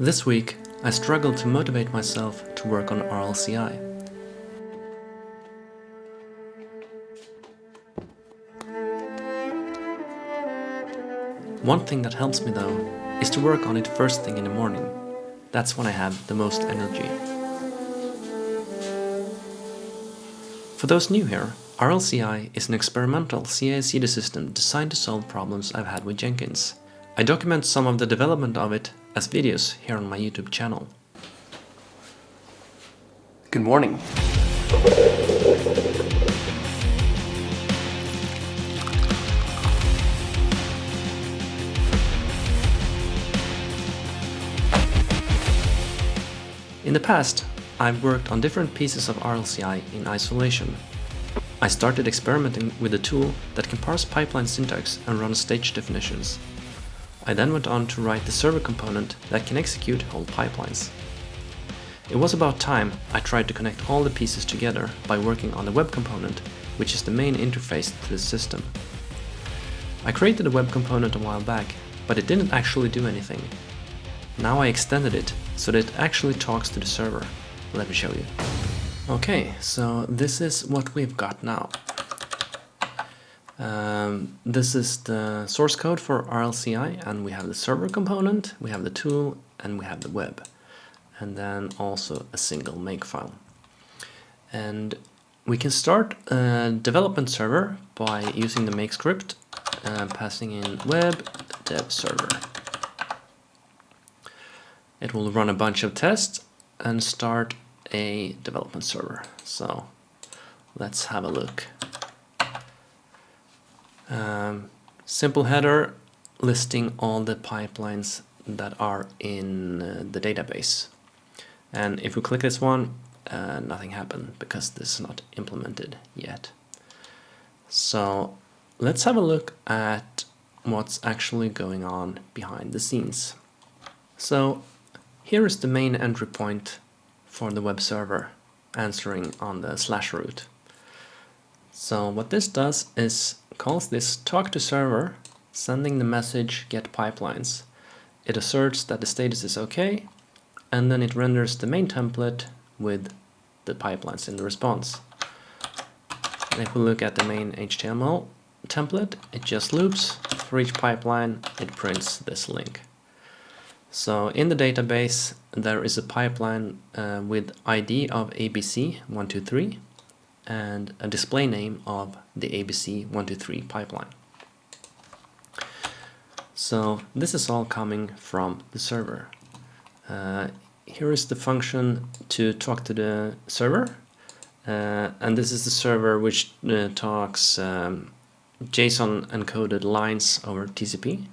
This week, I struggled to motivate myself to work on RLCI. One thing that helps me though is to work on it first thing in the morning. That's when I have the most energy. For those new here, RLCI is an experimental CI/CD system designed to solve problems I've had with Jenkins. I document some of the development of it as videos here on my YouTube channel. Good morning. In the past, I've worked on different pieces of RLCI in isolation. I started experimenting with a tool that can parse pipeline syntax and run stage definitions. I then went on to write the server component that can execute whole pipelines. It was about time I tried to connect all the pieces together by working on the web component, which is the main interface to the system. I created a web component a while back, but it didn't actually do anything. Now I extended it so that it actually talks to the server. Let me show you. Okay, so this is what we've got now. This is the source code for RLCI, and we have the server component, we have the tool, and we have the web. And then also a single makefile. And we can start a development server by using the make script, passing in web dev server. It will run a bunch of tests and start a development server. So let's have a look. Simple header listing all the pipelines that are in the database. And if we click this one, nothing happened because this is not implemented yet. So let's have a look at what's actually going on behind the scenes. So here is the main entry point for the web server answering on the /root. So what this does is calls this talk to server, sending the message get pipelines. It asserts that the status is okay, and then it renders the main template with the pipelines in the response. And if we look at the main HTML template, it just loops. For each pipeline, it prints this link. So in the database, there is a pipeline with ID of ABC123 and a display name of the ABC123 pipeline. So this is all coming from the server. Here is the function to talk to the server, and this is the server which talks JSON encoded lines over TCP.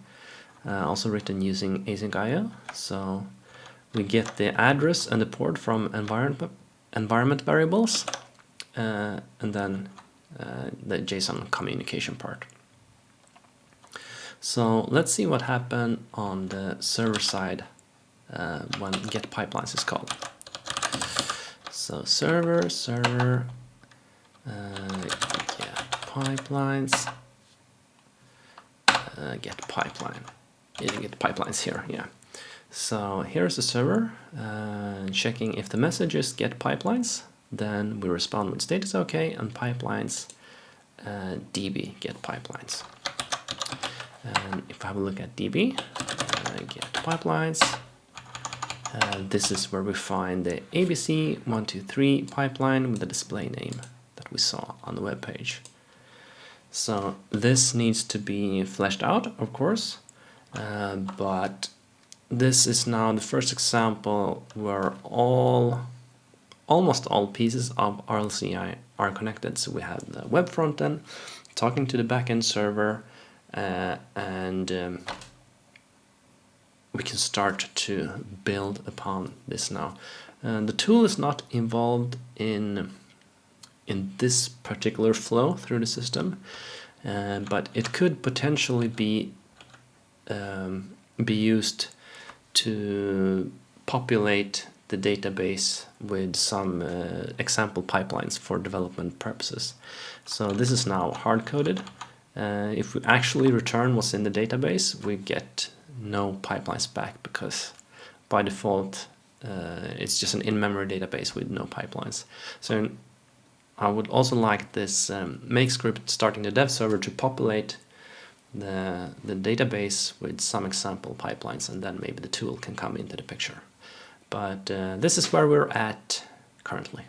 Also written using async IO. So we get the address and the port from environment variables, and then the JSON communication part. So let's see what happened on the server side when get pipelines is called. So server get pipelines, get pipeline. You can get pipelines here, yeah. So here's the server, checking if the messages get pipelines, then we respond with status okay, and pipelines, db get pipelines. And if I have a look at db, get pipelines, this is where we find the ABC123 pipeline with the display name that we saw on the web page. So this needs to be fleshed out, of course. But this is now the first example where almost all pieces of RLCI are connected. So we have the web frontend talking to the backend server, and we can start to build upon this now. The tool is not involved in this particular flow through the system, but it could potentially be used to populate the database with some example pipelines for development purposes. So this is now hard-coded. If we actually return what's in the database, we get no pipelines back because by default, it's just an in-memory database with no pipelines. So I would also like this make script starting the dev server to populate the database with some example pipelines, and then maybe the tool can come into the picture. But this is where we're at currently.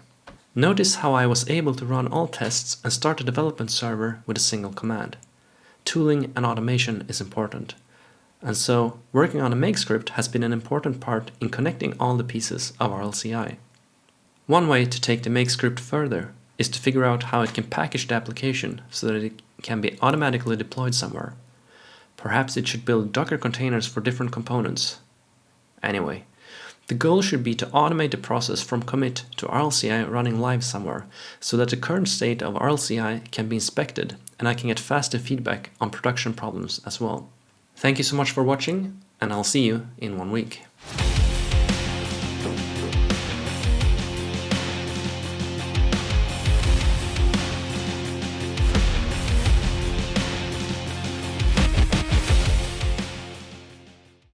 Notice how I was able to run all tests and start the development server with a single command. Tooling and automation is important. And so working on a make script has been an important part in connecting all the pieces of RLCI. One way to take the make script further is to figure out how it can package the application so that it can be automatically deployed somewhere. Perhaps it should build Docker containers for different components. Anyway, the goal should be to automate the process from commit to RLCI running live somewhere, so that the current state of RLCI can be inspected and I can get faster feedback on production problems as well. Thank you so much for watching, and I'll see you in 1 week.